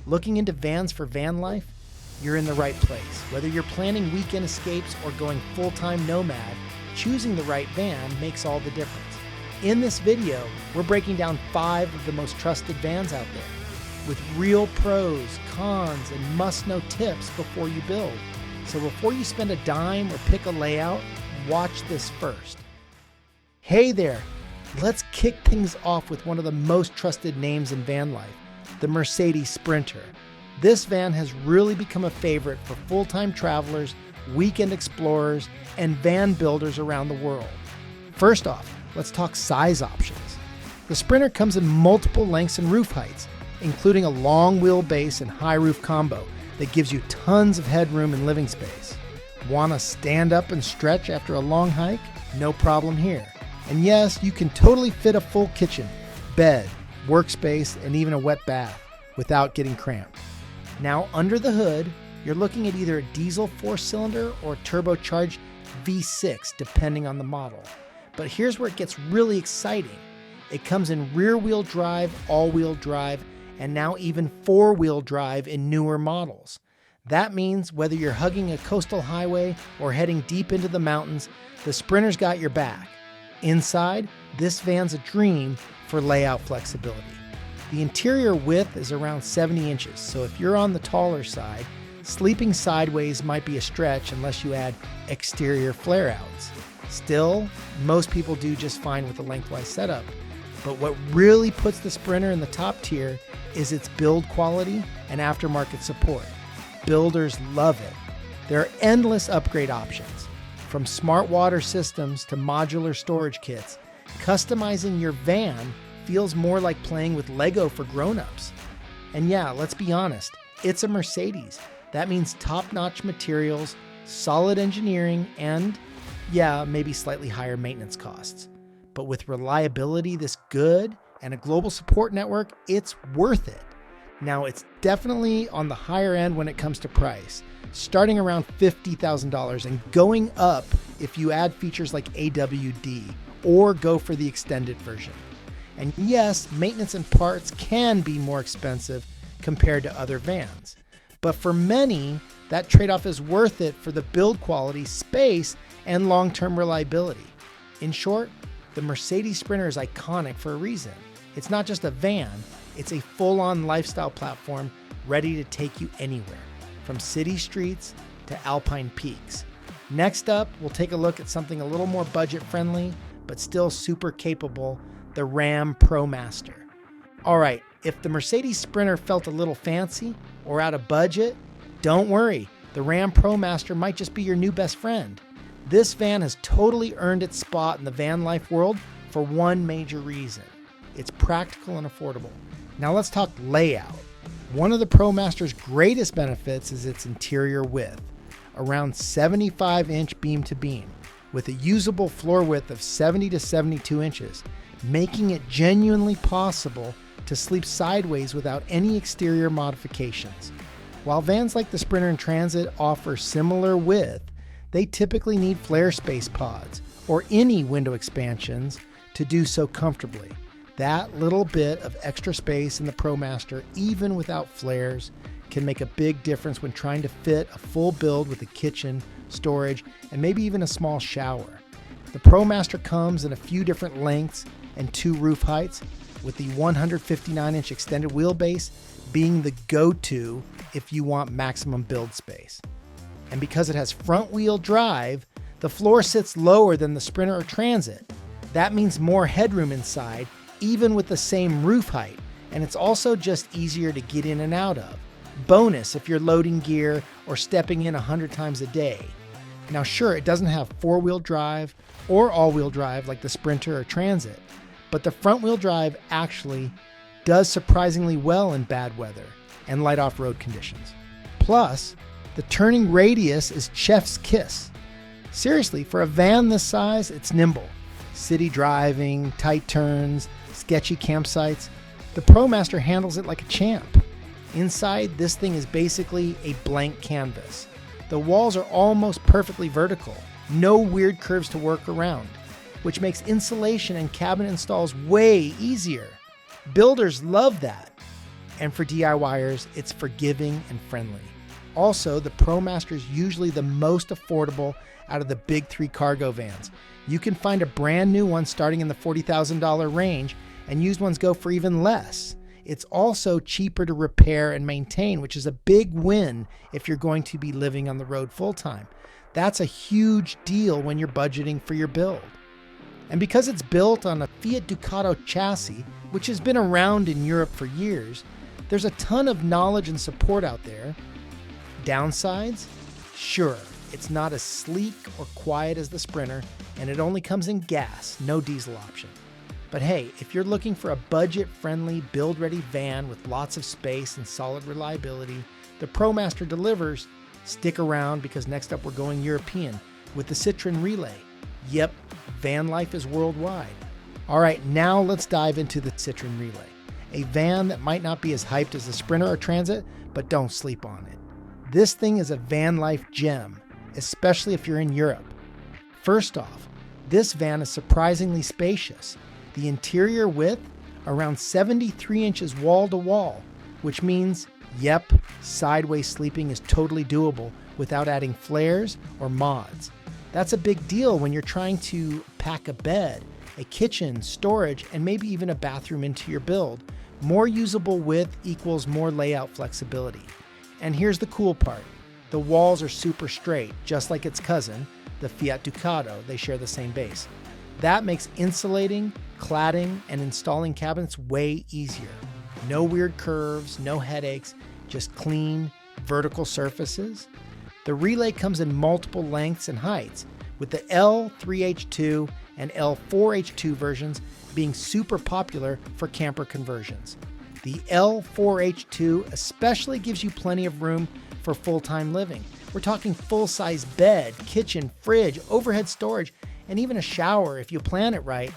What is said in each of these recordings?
Looking into vans for van life? You're in the right place. Whether you're planning weekend escapes or going full-time nomad, choosing the right van makes all the difference. In this video, we're breaking down 5 of the most trusted vans out there, with real pros, cons, and must-know tips before you build. So before you spend a dime or pick a layout, watch this first. Hey there! Let's kick things off with one of the most trusted names in van life, the Mercedes Sprinter. This van has really become a favorite for full-time travelers, weekend explorers, and van builders around the world. First off, let's talk size options. The Sprinter comes in multiple lengths and roof heights, including a long wheelbase and high roof combo that gives you tons of headroom and living space. Want to stand up and stretch after a long hike? No problem here. And yes, you can totally fit a full kitchen, bed, workspace, and even a wet bath without getting cramped. Now under the hood, you're looking at either a diesel 4-cylinder or a turbocharged V6 depending on the model. But here's where it gets really exciting. It comes in rear-wheel drive, all-wheel drive, and now even 4-wheel drive in newer models. That means whether you're hugging a coastal highway or heading deep into the mountains, the Sprinter's got your back. Inside, this van's a dream for layout flexibility. The interior width is around 70 inches, so if you're on the taller side, sleeping sideways might be a stretch unless you add exterior flare-outs. Still, most people do just fine with a lengthwise setup. But what really puts the Sprinter in the top tier is its build quality and aftermarket support. Builders love it. There are endless upgrade options. From smart water systems to modular storage kits, customizing your van feels more like playing with Lego for grown-ups. And yeah, let's be honest, it's a Mercedes. That means top-notch materials, solid engineering, and yeah, maybe slightly higher maintenance costs. But with reliability this good and a global support network, it's worth it. Now, it's definitely on the higher end when it comes to price, starting around $50,000 and going up if you add features like AWD or go for the extended version. And yes, maintenance and parts can be more expensive compared to other vans. But for many, that trade-off is worth it for the build quality, space, and long-term reliability. In short, the Mercedes Sprinter is iconic for a reason. It's not just a van, it's a full-on lifestyle platform ready to take you anywhere, from city streets to alpine peaks. Next up, we'll take a look at something a little more budget-friendly, but still super capable, the Ram ProMaster. All right, if the Mercedes Sprinter felt a little fancy or out of budget, don't worry, the Ram ProMaster might just be your new best friend. This van has totally earned its spot in the van life world for one major reason. It's practical and affordable. Now let's talk layout. One of the ProMaster's greatest benefits is its interior width, around 75-inch beam to beam, with a usable floor width of 70 to 72 inches, making it genuinely possible to sleep sideways without any exterior modifications. While vans like the Sprinter and Transit offer similar width, they typically need flare space pods or any window expansions to do so comfortably. That little bit of extra space in the ProMaster, even without flares, can make a big difference when trying to fit a full build with a kitchen, storage, and maybe even a small shower. The ProMaster comes in a few different lengths and 2 roof heights, with the 159-inch extended wheelbase being the go-to if you want maximum build space. And because it has front-wheel drive, the floor sits lower than the Sprinter or Transit. That means more headroom inside, even with the same roof height, and it's also just easier to get in and out of. Bonus if you're loading gear or stepping in 100 times a day. Now sure, it doesn't have 4-wheel drive or all-wheel drive like the Sprinter or Transit, but the front-wheel drive actually does surprisingly well in bad weather and light off-road conditions. Plus, the turning radius is chef's kiss. Seriously, for a van this size, it's nimble. City driving, tight turns, sketchy campsites, the ProMaster handles it like a champ. Inside, this thing is basically a blank canvas. The walls are almost perfectly vertical, no weird curves to work around, which makes insulation and cabinet installs way easier. Builders love that. And for DIYers, it's forgiving and friendly. Also, the ProMaster is usually the most affordable out of the big three cargo vans. You can find a brand new one starting in the $40,000 range, and used ones go for even less. It's also cheaper to repair and maintain, which is a big win if you're going to be living on the road full time. That's a huge deal when you're budgeting for your build. And because it's built on a Fiat Ducato chassis, which has been around in Europe for years, there's a ton of knowledge and support out there. Downsides? Sure, it's not as sleek or quiet as the Sprinter, and it only comes in gas, no diesel option. But hey, if you're looking for a budget-friendly, build-ready van with lots of space and solid reliability, the ProMaster delivers. Stick around because next up we're going European with the Citroen Relay. Yep, Vanlife is worldwide. All right, now let's dive into the Citroen Relay, a van that might not be as hyped as the Sprinter or Transit, but don't sleep on it. This thing is a Vanlife gem, especially if you're in Europe. First off, this van is surprisingly spacious. The interior width, around 73 inches wall to wall, which means, yep, sideways sleeping is totally doable without adding flares or mods. That's a big deal when you're trying to pack a bed, a kitchen, storage, and maybe even a bathroom into your build. More usable width equals more layout flexibility. And here's the cool part. The walls are super straight, just like its cousin, the Fiat Ducato. They share the same base. That makes insulating, cladding, and installing cabinets way easier. No weird curves, no headaches, just clean, vertical surfaces. The Relay comes in multiple lengths and heights, with the L3H2 and L4H2 versions being super popular for camper conversions. The L4H2 especially gives you plenty of room for full-time living. We're talking full-size bed, kitchen, fridge, overhead storage, and even a shower if you plan it right.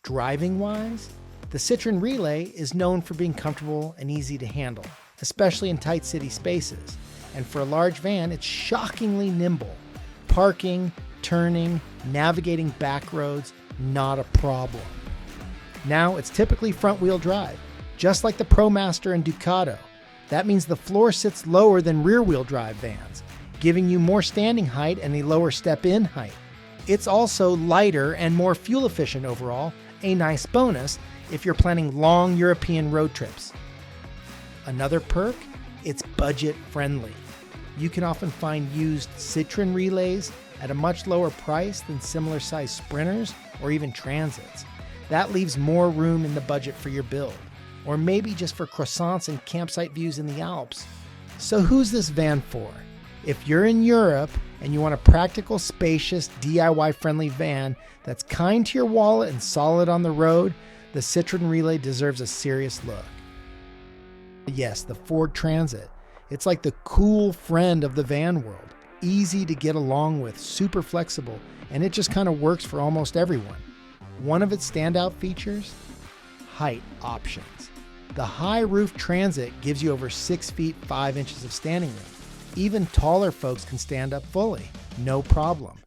Driving-wise, the Citroen Relay is known for being comfortable and easy to handle, especially in tight city spaces. And for a large van, it's shockingly nimble. Parking, turning, navigating back roads, not a problem. Now, it's typically front-wheel drive, just like the ProMaster and Ducato. That means the floor sits lower than rear-wheel drive vans, giving you more standing height and a lower step-in height. It's also lighter and more fuel-efficient overall, a nice bonus if you're planning long European road trips. Another perk? It's budget-friendly. You can often find used Citroen Relays at a much lower price than similar-sized Sprinters or even Transits. That leaves more room in the budget for your build, or maybe just for croissants and campsite views in the Alps. So who's this van for? If you're in Europe and you want a practical, spacious, DIY-friendly van that's kind to your wallet and solid on the road, the Citroen Relay deserves a serious look. Yes, the Ford Transit. It's like the cool friend of the van world. Easy to get along with, super flexible, and it just kind of works for almost everyone. One of its standout features? Height options. The high roof Transit gives you over 6 feet 5 inches of standing room. Even taller folks can stand up fully, no problem.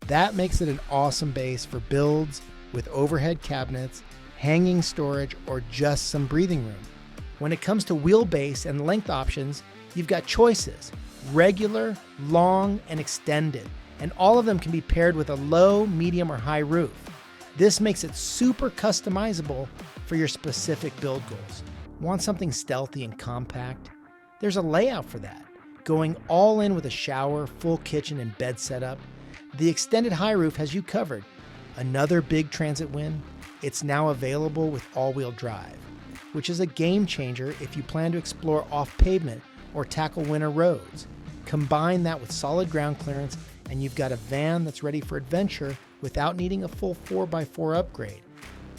That makes it an awesome base for builds with overhead cabinets, hanging storage, or just some breathing room. When it comes to wheelbase and length options, you've got choices: regular, long, and extended, and all of them can be paired with a low, medium, or high roof. This makes it super customizable for your specific build goals. Want something stealthy and compact? There's a layout for that. Going all in with a shower, full kitchen, and bed setup, the extended high roof has you covered. Another big Transit win? It's now available with all-wheel drive, which is a game changer if you plan to explore off-pavement or tackle winter roads. Combine that with solid ground clearance and you've got a van that's ready for adventure without needing a full 4x4 upgrade.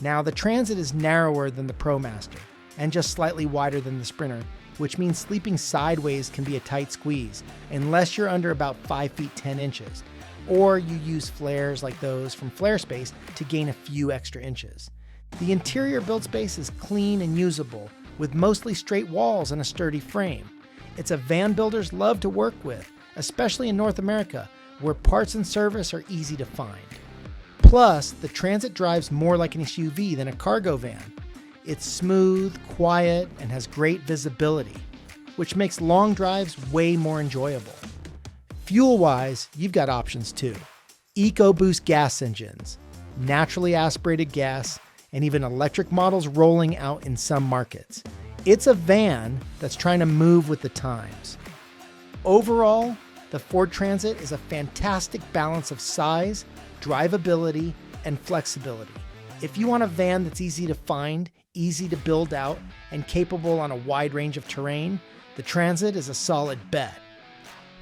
Now, the Transit is narrower than the ProMaster and just slightly wider than the Sprinter, which means sleeping sideways can be a tight squeeze unless you're under about 5 feet 10 inches, or you use flares like those from Flare Space to gain a few extra inches. The interior build space is clean and usable, with mostly straight walls and a sturdy frame. It's a van builders love to work with, especially in North America, where parts and service are easy to find. Plus, the Transit drives more like an SUV than a cargo van. It's smooth, quiet, and has great visibility, which makes long drives way more enjoyable. Fuel-wise, you've got options too. EcoBoost gas engines, naturally aspirated gas, and even electric models rolling out in some markets. It's a van that's trying to move with the times. Overall, the Ford Transit is a fantastic balance of size, drivability, and flexibility. If you want a van that's easy to find, easy to build out, and capable on a wide range of terrain, the Transit is a solid bet.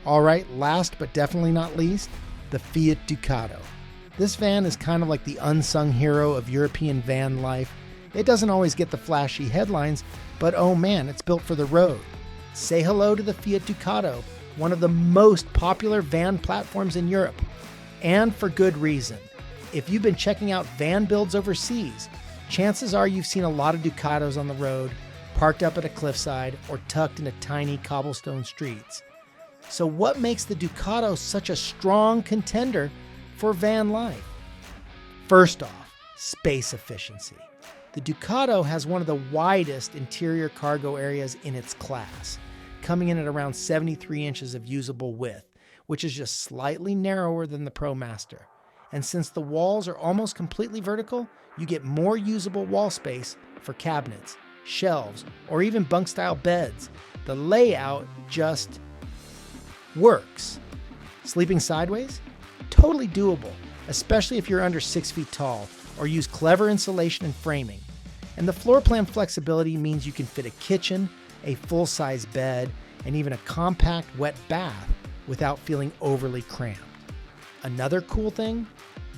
All right, last but definitely not least, the Fiat Ducato. This van is kind of like the unsung hero of European van life. It doesn't always get the flashy headlines, but oh man, it's built for the road. Say hello to the Fiat Ducato, one of the most popular van platforms in Europe. And for good reason. If you've been checking out van builds overseas, chances are you've seen a lot of Ducatos on the road, parked up at a cliffside, or tucked into tiny cobblestone streets. So what makes the Ducato such a strong contender for van life? First off, space efficiency. The Ducato has one of the widest interior cargo areas in its class, coming in at around 73 inches of usable width, which is just slightly narrower than the ProMaster. And since the walls are almost completely vertical, you get more usable wall space for cabinets, shelves, or even bunk-style beds. The layout just works. Sleeping sideways? Totally doable, especially if you're under 6 feet tall or use clever insulation and framing. And the floor plan flexibility means you can fit a kitchen, a full-size bed, and even a compact wet bath without feeling overly cramped. Another cool thing,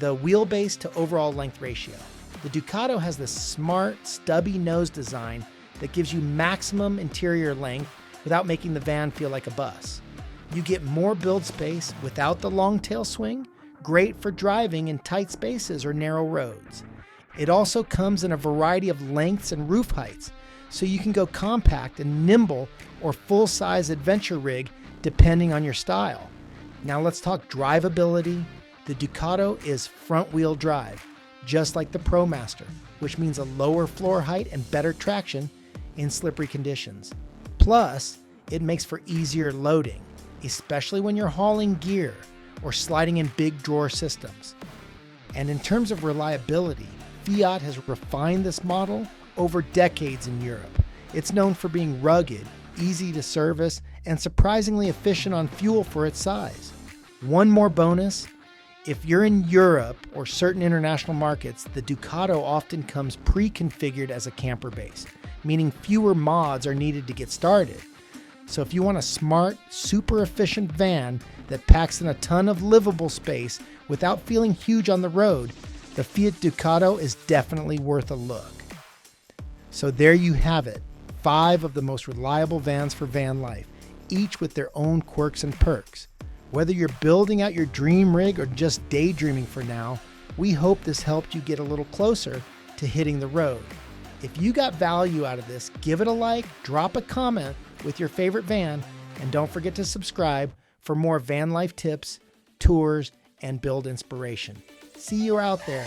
the wheelbase to overall length ratio. The Ducato has this smart, stubby nose design that gives you maximum interior length without making the van feel like a bus. You get more build space without the long tail swing, great for driving in tight spaces or narrow roads. It also comes in a variety of lengths and roof heights, so you can go compact and nimble or full-size adventure rig depending on your style. Now let's talk drivability. The Ducato is front-wheel drive, just like the ProMaster, which means a lower floor height and better traction in slippery conditions. Plus, it makes for easier loading, especially when you're hauling gear or sliding in big drawer systems. And in terms of reliability, Fiat has refined this model over decades in Europe. It's known for being rugged, easy to service, and surprisingly efficient on fuel for its size. One more bonus, if you're in Europe or certain international markets, the Ducato often comes pre-configured as a camper base, meaning fewer mods are needed to get started. So if you want a smart, super efficient van that packs in a ton of livable space without feeling huge on the road, the Fiat Ducato is definitely worth a look. So there you have it, 5 of the most reliable vans for van life, each with their own quirks and perks. Whether you're building out your dream rig or just daydreaming for now, we hope this helped you get a little closer to hitting the road. If you got value out of this, give it a like, drop a comment with your favorite van, and don't forget to subscribe for more van life tips, tours, and build inspiration. See you out there.